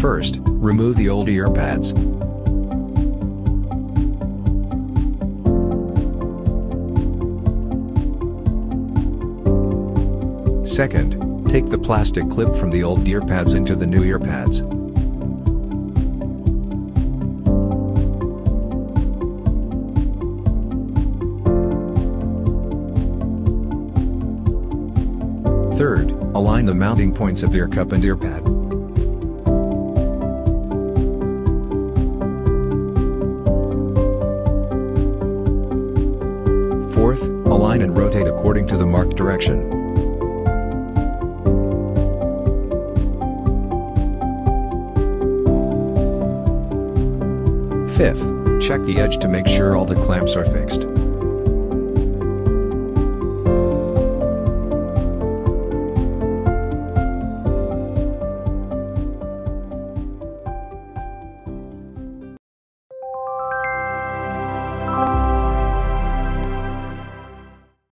First, remove the old earpads. Second, take the plastic clip from the old earpads into the new earpads. Third, align the mounting points of ear cup and earpad. Fourth, align and rotate according to the marked direction. Fifth, check the edge to make sure all the clamps are fixed.